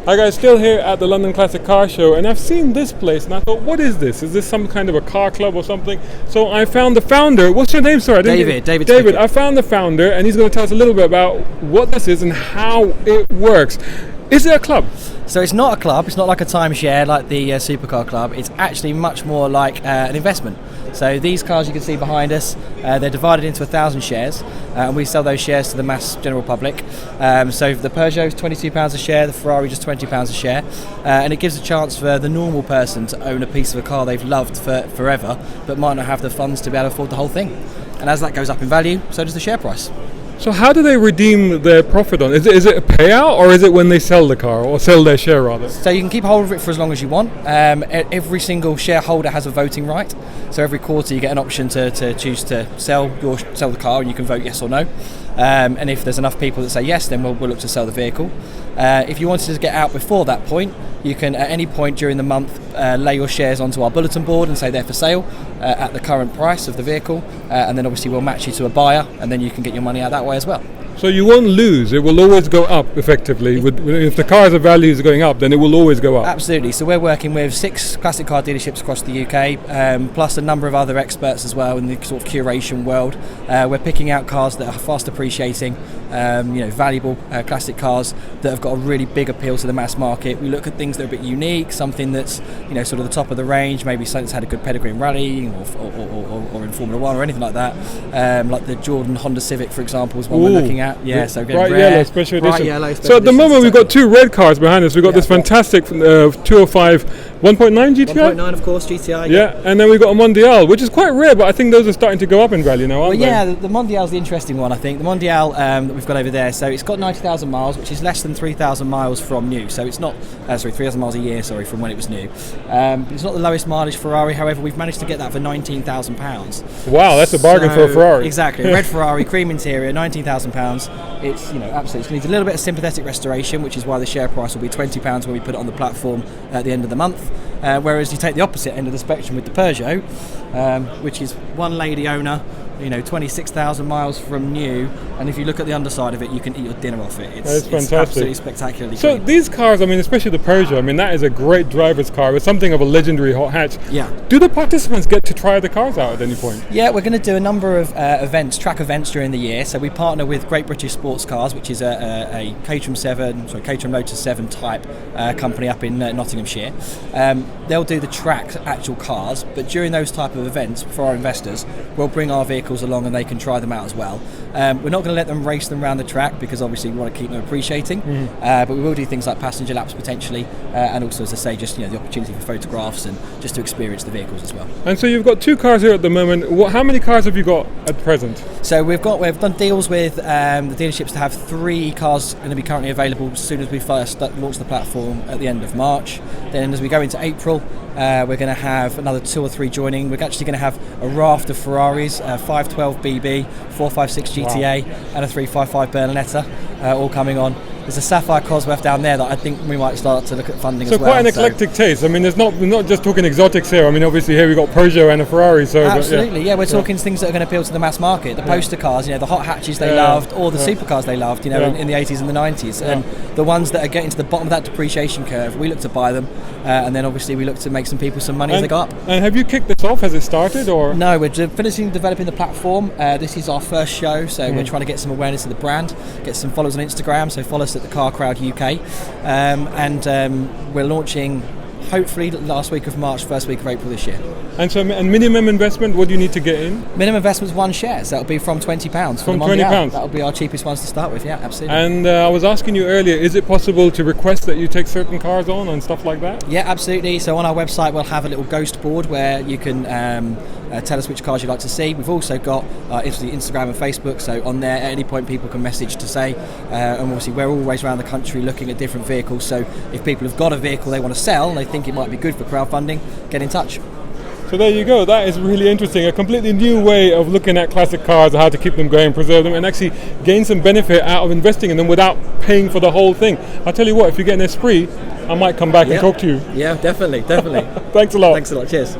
Hi guys, still here at the London Classic Car Show, and I've seen this place and I thought, what is this? Is this some kind of a car club or something? So I found the founder. What's your name? Sorry, David. David, I found the founder and he's going to tell us a little bit about what this is and how it works. Is it a club? So it's not a club, it's not like a timeshare like the supercar club. It's actually much more like an investment. So these cars you can see behind us, they're divided into 1,000 shares, and we sell those shares to the mass general public. So the Peugeot is £22 a share, the Ferrari just £20 a share, and it gives a chance for the normal person to own a piece of a car they've loved for forever, but might not have the funds to be able to afford the whole thing. And as that goes up in value, so does the share price. So how do they redeem their profit on it? Is it a payout, or is it when they sell the car, or sell their share rather? So you can keep hold of it for as long as you want. Every single shareholder has a voting right. So every quarter you get an option to choose to sell the car, and you can vote yes or no. And if there's enough people that say yes, then we'll look to sell the vehicle. If you wanted to get out before that point, you can at any point during the month lay your shares onto our bulletin board and say they're for sale at the current price of the vehicle, and then obviously we'll match you to a buyer, and then you can get your money out that way as well. So you won't lose, it will always go up effectively. If the car's value is going up, then it will always go up. Absolutely. So we're working with 6 classic car dealerships across the UK, plus a number of other experts as well in the sort of curation world. We're picking out cars that are fast appreciating, valuable classic cars that have got a really big appeal to the mass market. We look at things that are a bit unique, something that's sort of the top of the range, maybe something that's had a good pedigree in rally or in Formula One or anything like that. Like the Jordan Honda Civic, for example, is one we're looking at. Yeah, so bright rare, yellow special edition. Yellow So at the moment we've got 2 red cars behind us. We've got this fantastic 205 1.9 GTI. 1.9, of course, GTI. Yeah, and then we've got a Mondial, which is quite rare, but I think those are starting to go up in value now, aren't they? Yeah, the Mondial's the interesting one, I think. The Mondial that we've got over there, so it's got 90,000 miles, which is less than 3,000 miles from new. So it's not, 3,000 miles a year, from when it was new. It's not the lowest mileage Ferrari, however, we've managed to get that for £19,000. Wow, that's a bargain for a Ferrari. Exactly, red Ferrari, cream interior, £19,000. It's absolutely, it needs a little bit of sympathetic restoration, which is why the share price will be £20 when we put it on the platform at the end of the month. Whereas you take the opposite end of the spectrum with the Peugeot, which is one lady owner, 26,000 miles from new, and if you look at the underside of it, you can eat your dinner off it. It's absolutely spectacularly So clean. these cars, especially the Peugeot, that is a great driver's car. It's something of a legendary hot hatch. Yeah. Do the participants get to try the cars out at any point? Yeah, we're going to do a number of track events during the year. So we partner with Great British Sportscars, which is a Caterham Lotus 7 type company up in Nottinghamshire. They'll do the track actual cars, but during those type of events for our investors, we'll bring our vehicles along and they can try them out as well. We're not going to let them race them around the track because obviously we want to keep them appreciating, but we will do things like passenger laps potentially, and also, as I say, just the opportunity for photographs and just to experience the vehicles as well. And so you've got 2 cars here at the moment. How many cars have you got at present? So we've done deals with the dealerships to have 3 cars going to be currently available as soon as we first launch the platform at the end of March. Then as we go into April, we're going to have another 2 or 3 joining. We're actually going to have a raft of Ferraris, 512 BB, 456 GTA, and a 355 Berlinetta all coming on. There's a Sapphire Cosworth down there that I think we might start to look at funding as well. So quite an eclectic taste. There's we're not just talking exotics here. Obviously here we've got Peugeot and a Ferrari. So absolutely, we're talking things that are going to appeal to the mass market. The poster cars, the hot hatches they loved, or the supercars they loved, in the 80s and the 90s. Yeah. And the ones that are getting to the bottom of that depreciation curve, we look to buy them, and then obviously we look to make some people some money as they go up. And have you kicked this off? Has it started? Or no, we're finishing developing the platform. This is our first show, so we're trying to get some awareness of the brand, get some followers on Instagram. So follow us at thecarcrowd UK, and we're launching hopefully last week of March, first week of April this year. And so, minimum investment, what do you need to get in? Minimum investment is 1 share, so that'll be from £20. From £20? That'll be our cheapest ones to start with, yeah, absolutely. And I was asking you earlier, is it possible to request that you take certain cars on and stuff like that? Yeah, absolutely. So on our website we'll have a little ghost board where you can tell us which cars you'd like to see. We've also got Instagram and Facebook, so on there at any point people can message to say, and obviously we're always around the country looking at different vehicles, so if people have got a vehicle they want to sell and they think it might be good for crowdfunding, get in touch. So there you go, that is really interesting, a completely new way of looking at classic cars, how to keep them going, preserve them, and actually gain some benefit out of investing in them without paying for the whole thing. I'll tell you what, if you get an Esprit, I might come back and talk to you. Yeah, definitely. Thanks a lot. Cheers.